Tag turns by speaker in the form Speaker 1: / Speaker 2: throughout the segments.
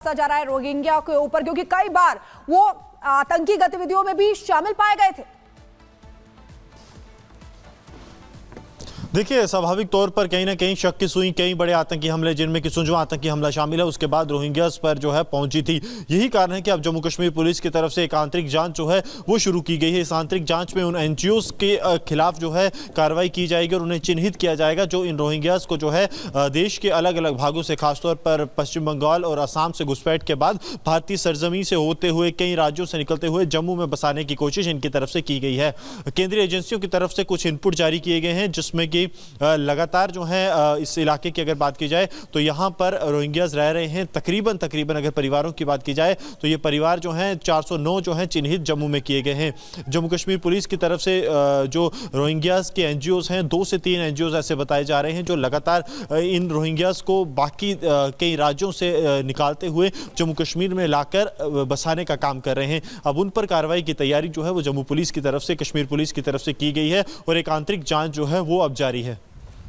Speaker 1: जा रहा है रोहिंग्या के ऊपर, क्योंकि कई बार वो आतंकी गतिविधियों में भी शामिल पाए गए थे।
Speaker 2: देखिए, स्वाभाविक तौर पर कहीं ना कहीं शक की सुई कई बड़े आतंकी हमले, जिनमें कि सुंजवा आतंकी हमला शामिल है, उसके बाद रोहिंग्यास पर जो है पहुंची थी। यही कारण है कि अब जम्मू कश्मीर पुलिस की तरफ से एक आंतरिक जांच जो है वो शुरू की गई है। इस आंतरिक जांच में उन एनजीओज के खिलाफ जो है कार्रवाई की जाएगी और उन्हें चिन्हित किया जाएगा जो इन रोहिंग्यास को जो है देश के अलग अलग भागों से, खासतौर पर पश्चिम बंगाल और असम से घुसपैठ के बाद भारतीय सरजमी से होते हुए कई राज्यों से निकलते हुए जम्मू में बसाने की कोशिश इनकी तरफ से की गई है। केंद्रीय एजेंसियों की तरफ से कुछ इनपुट जारी किए गए हैं, जिसमें कि लगातार जो है इस इलाके की अगर बात की जाए तो यहाँ पर रोहिंग्यास रह रहे हैं। तकरीबन अगर परिवारों की बात की जाए तो ये परिवार जो हैं 409 जो हैं चिन्हित जम्मू में किए गए हैं। जम्मू कश्मीर पुलिस की तरफ से जो रोहिंग्यास के एनजीओज हैं, 2 से 3 एनजीओज ऐसे बताए जा रहे हैं जो लगातार इन रोहिंग्यास को बाकी कई राज्यों से निकालते हुए जम्मू कश्मीर में लाकर बसाने का काम कर रहे हैं। अब उन पर कार्रवाई की तैयारी जो है वो जम्मू पुलिस की तरफ से, कश्मीर पुलिस की तरफ से की गई है और एक आंतरिक जांच जो है वो अब जारी है।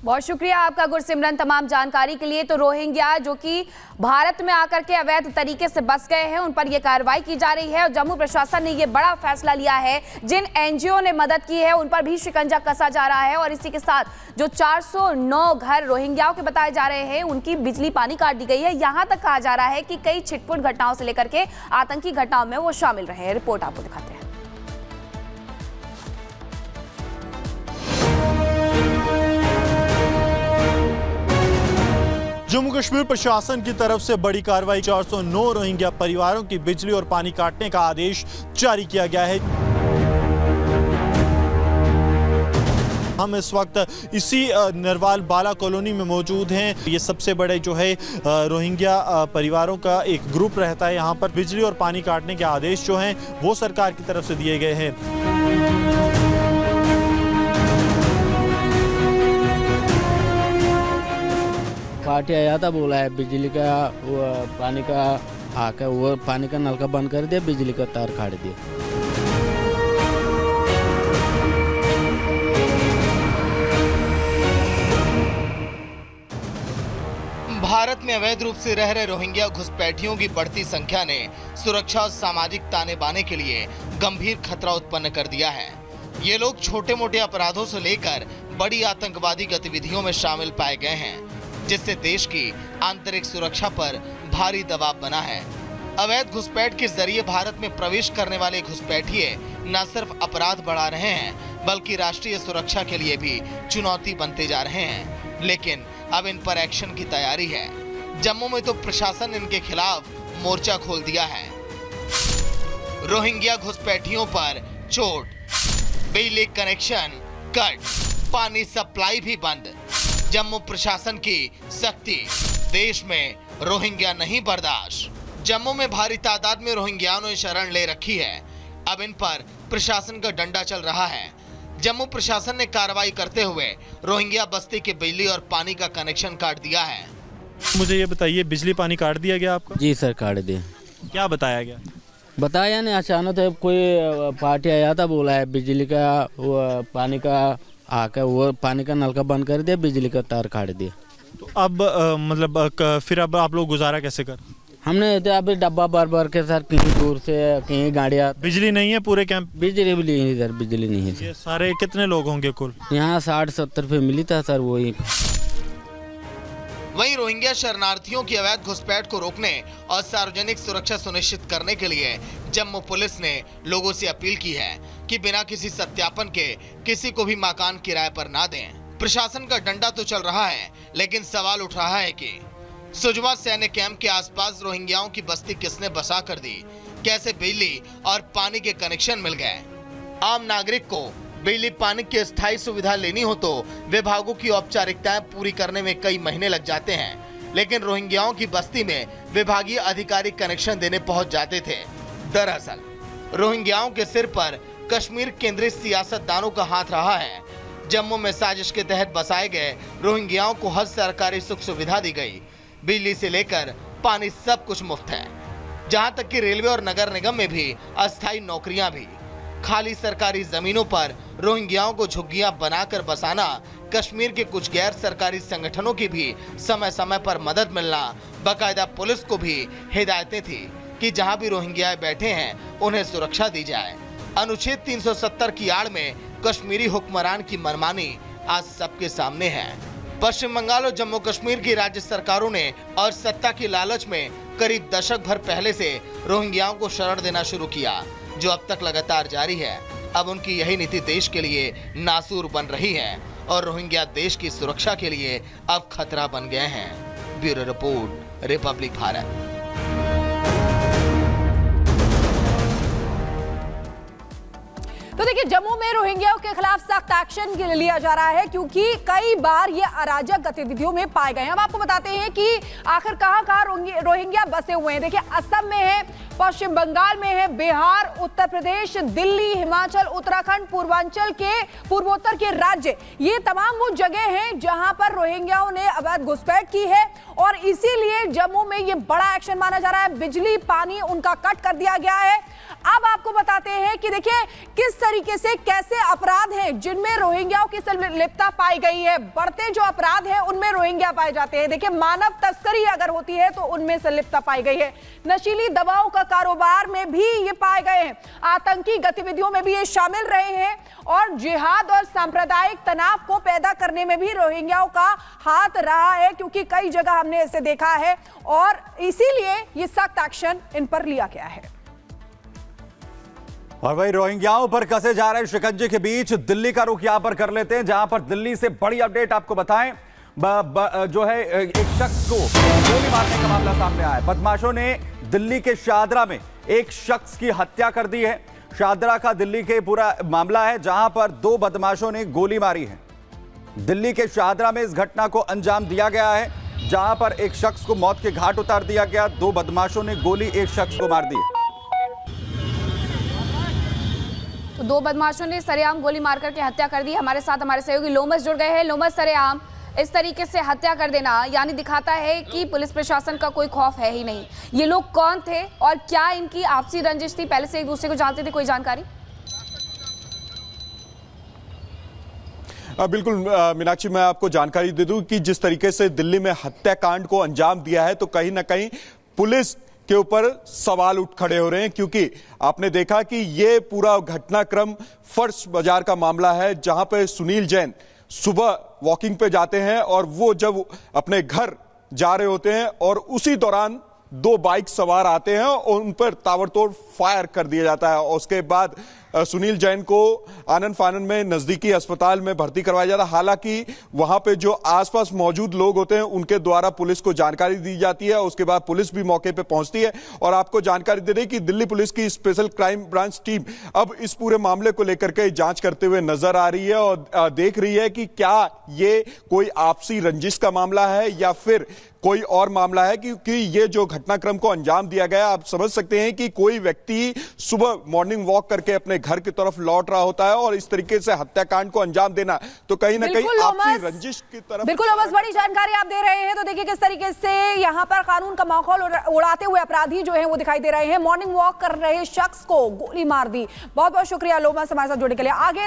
Speaker 3: बहुत शुक्रिया आपका गुरसिमरन तमाम जानकारी के लिए। तो रोहिंग्या जो कि भारत में आकर के अवैध तरीके से बस गए हैं, उन पर यह कार्रवाई की जा रही है और जम्मू प्रशासन ने यह बड़ा फैसला लिया है। जिन एनजीओ ने मदद की है उन पर भी शिकंजा कसा जा रहा है और इसी के साथ जो 409 घर रोहिंग्याओं के बताए जा रहे हैं उनकी बिजली पानी काट दी गई है। यहां तक कहा जा रहा है कि कई छिटपुट घटनाओं से लेकर के आतंकी घटनाओं में वो शामिल रहे हैं। रिपोर्ट आपको दिखाते हैं।
Speaker 2: जम्मू कश्मीर प्रशासन की तरफ से बड़ी कार्रवाई, 409 रोहिंग्या परिवारों की बिजली और पानी काटने का आदेश जारी किया गया है। हम इस वक्त इसी नरवाल बाला कॉलोनी में मौजूद हैं। ये सबसे बड़े जो है रोहिंग्या परिवारों का एक ग्रुप रहता है। यहाँ पर बिजली और पानी काटने के आदेश जो हैं वो सरकार की तरफ से दिए गए हैं।
Speaker 4: पार्टी आया था, बोला है बिजली का वो पानी का आकर वो पानी का नल का बंद कर दिया, बिजली का तार काट दिया।
Speaker 5: भारत में अवैध रूप से रह रहे रोहिंग्या घुसपैठियों की बढ़ती संख्या ने सुरक्षा और सामाजिक ताने बाने के लिए गंभीर खतरा उत्पन्न कर दिया है। ये लोग छोटे मोटे अपराधों से लेकर बड़ी आतंकवादी गतिविधियों में शामिल पाए गए हैं, जिससे देश की आंतरिक सुरक्षा पर भारी दबाव बना है। अवैध घुसपैठ के जरिए भारत में प्रवेश करने वाले घुसपैठिए न सिर्फ अपराध बढ़ा रहे हैं बल्कि राष्ट्रीय सुरक्षा के लिए भी चुनौती बनते जा रहे हैं। लेकिन अब इन पर एक्शन की तैयारी है। जम्मू में तो प्रशासन इनके खिलाफ मोर्चा खोल दिया है। रोहिंग्या घुसपैठियों पर चोट, बिजली कनेक्शन कट, पानी सप्लाई भी बंद। जम्मू प्रशासन की सख्ती, देश में रोहिंग्या नहीं बर्दाश्त। जम्मू में भारी तादाद में रोहिंग्याओं ने शरण ले रखी है। अब इन पर प्रशासन का डंडा चल रहा है। जम्मू प्रशासन ने कार्रवाई करते हुए रोहिंग्या बस्ती के बिजली और पानी का कनेक्शन काट दिया है।
Speaker 2: मुझे ये बताइए, बिजली पानी काट दिया गया आपका?
Speaker 4: जी सर, काट दिया।
Speaker 2: क्या बताया गया?
Speaker 4: बताया नहीं, अचानक तो कोई पार्टी आया था, बोला है बिजली का वो पानी का आकर वो पानी का नल का बंद कर दिया, बिजली का तार काट दिया।
Speaker 2: तो अब फिर अब आप लोग गुजारा कैसे कर?
Speaker 4: हमने तो अभी डब्बा भर के सर, कहीं दूर से कहीं गाड़ियाँ।
Speaker 2: बिजली नहीं है पूरे कैंप?
Speaker 4: बिजली भी नहीं, इधर बिजली नहीं है।
Speaker 2: ये सारे कितने लोग होंगे कुल?
Speaker 4: यहाँ 60-70 फैमिली था सर।
Speaker 5: वहीं रोहिंग्या शरणार्थियों की अवैध घुसपैठ को रोकने और सार्वजनिक सुरक्षा सुनिश्चित करने के लिए जम्मू पुलिस ने लोगों से अपील की है कि बिना किसी सत्यापन के किसी को भी मकान किराए पर ना दें। प्रशासन का डंडा तो चल रहा है, लेकिन सवाल उठ रहा है कि सुजवा सैन्य कैंप के आसपास रोहिंग्याओं की बस्ती किसने बसा कर दी, कैसे बिजली और पानी के कनेक्शन मिल गए। आम नागरिक को बिजली पानी की स्थायी सुविधा लेनी हो तो विभागों की औपचारिकताएं पूरी करने में कई महीने लग जाते हैं, लेकिन रोहिंग्याओं की बस्ती में विभागीय अधिकारी कनेक्शन देने पहुंच जाते थे। दरअसल रोहिंग्याओं के सिर पर कश्मीर केंद्रीय सियासतदानों का हाथ रहा है। जम्मू में साजिश के तहत बसाए गए रोहिंग्याओं को हर सरकारी सुख सुविधा दी गई। बिजली से लेकर पानी सब कुछ मुफ्त है, जहां तक कि रेलवे और नगर निगम में भी अस्थायी नौकरियां भी। खाली सरकारी जमीनों पर रोहिंग्याओं को झुग्गियां बनाकर बसाना कश्मीर के कुछ गैर सरकारी संगठनों की भी समय समय पर मदद मिलना, बाकायदा पुलिस को भी हिदायतें थी कि जहां भी रोहिंग्या बैठे हैं उन्हें सुरक्षा दी जाए। अनुच्छेद 370 की आड़ में कश्मीरी हुक्मरान की मनमानी आज सबके सामने है। पश्चिम बंगाल और जम्मू कश्मीर की राज्य सरकारों ने और सत्ता की लालच में करीब दशक भर पहले से रोहिंग्याओं को शरण देना शुरू किया, जो अब तक लगातार जारी है। अब उनकी यही नीति देश के लिए नासूर बन रही है और रोहिंग्या देश की सुरक्षा के लिए अब खतरा बन गए हैं। Bureau report, Republic Bharat.
Speaker 1: तो देखिए, जम्मू में रोहिंग्याओं के खिलाफ सख्त एक्शन लिया जा रहा है क्योंकि कई बार ये अराजक गतिविधियों में पाए गए हैं। हम आपको बताते हैं कि आखिर कहां रोहिंग्या बसे हुए हैं। देखिए, असम में है, पश्चिम बंगाल में है, बिहार, उत्तर प्रदेश, दिल्ली, हिमाचल, उत्तराखंड, पूर्वांचल के पूर्वोत्तर के राज्य, ये तमाम वो जगह हैं जहां पर रोहिंग्याओं ने अवैध घुसपैठ की है और इसीलिए जम्मू में ये बड़ा एक्शन माना जा रहा है। बिजली पानी उनका कट कर दिया गया है। अब आपको बताते हैं कि देखिए किस तरीके से कैसे अपराध हैं जिनमें रोहिंग्याओं की संलिप्तता पाई गई है। बढ़ते जो अपराध हैं उनमें रोहिंग्या पाए जाते हैं। देखिए, मानव तस्करी अगर होती है तो उनमें संलिप्तता पाई गई है। नशीली दवाओं का कारोबार में भी ये पाए गए हैं। आतंकी गतिविधियों में भी ये शामिल रहे हैं और जिहाद और सांप्रदायिक तनाव को पैदा करने में भी रोहिंग्याओं का हाथ रहा है, क्योंकि कई जगह हमने इसे देखा है और इसीलिए ये सख्त एक्शन इन पर लिया गया है।
Speaker 6: और वही रोहिंग्याओं पर कसे जा रहे शिकंजे के बीच दिल्ली का रुख यहां पर कर लेते हैं, जहां पर दिल्ली से बड़ी अपडेट आपको बताएं। जो है एक शख्स को गोली मारने का मामला सामने आया है। बदमाशों ने दिल्ली के शाहदरा में एक शख्स की हत्या कर दी है। शाहदरा का दिल्ली के पूरा मामला है, जहां पर 2 बदमाशों ने गोली मारी है। दिल्ली के शाहदरा में इस घटना को अंजाम दिया गया है, जहां पर एक शख्स को मौत के घाट उतार दिया गया। 2 बदमाशों ने गोली एक शख्स को मार दी।
Speaker 3: तो 2 बदमाशों ने सरेआम गोली मारकर के हत्या कर दी। हमारे साथ हमारे सहयोगी लोमस जुड़ गए हैं। लोमस, सरेआम इस तरीके से हत्या कर देना यानी दिखाता है कि पुलिस प्रशासन का कोई खौफ है ही नहीं। ये लोग कौन थे और क्या इनकी आपसी रंजिश थी? पहले से एक दूसरे को जानते थे? कोई जानकारी?
Speaker 7: बिल्कुल मीनाक्षी, मैं आपको जानकारी दे दूं कि जिस तरीके से दिल्ली में हत्याकांड को अंजाम दिया है, तो कहीं ना कहीं पुलिस के ऊपर सवाल उठ खड़े हो रहे हैं, क्योंकि आपने देखा कि ये पूरा घटनाक्रम फर्श बाजार का मामला है, जहां पे सुनील जैन सुबह वॉकिंग पे जाते हैं और वो जब अपने घर जा रहे होते हैं और उसी दौरान 2 बाइक सवार आते हैं और उन पर ताबड़तोड़ फायर कर दिया जाता है। और उसके बाद सुनील जैन को आनंद फानंद में नजदीकी अस्पताल में भर्ती करवाया जाता है। हालांकि वहां पे जो आसपास मौजूद लोग होते हैं उनके द्वारा पुलिस को जानकारी दी जाती है। उसके बाद पुलिस भी मौके पे पहुंचती है और आपको जानकारी दे रही कि दिल्ली पुलिस की स्पेशल क्राइम ब्रांच टीम अब इस पूरे मामले को लेकर के जांच करते हुए नजर आ रही है और देख रही है कि क्या ये कोई आपसी रंजिश का मामला है या फिर कोई और मामला है, क्योंकि ये जो घटनाक्रम को अंजाम दिया गया, आप समझ सकते हैं कि कोई व्यक्ति सुबह मॉर्निंग वॉक करके अपने घर की तरफ लौट रहा होता है और इस तरीके से हत्याकांड को अंजाम देना तो कहीं ना कहीं आपसी रंजिश की तरफ।
Speaker 1: बिल्कुल लोमस, बड़ी जानकारी आप दे रहे हैं। तो देखिए किस तरीके से यहाँ पर कानून का माहौल उड़ाते हुए अपराधी जो है वो दिखाई दे रहे हैं। मॉर्निंग वॉक कर रहे शख्स को गोली मार दी। बहुत बहुत शुक्रिया लोमस हमारे साथ जुड़ने के लिए। आगे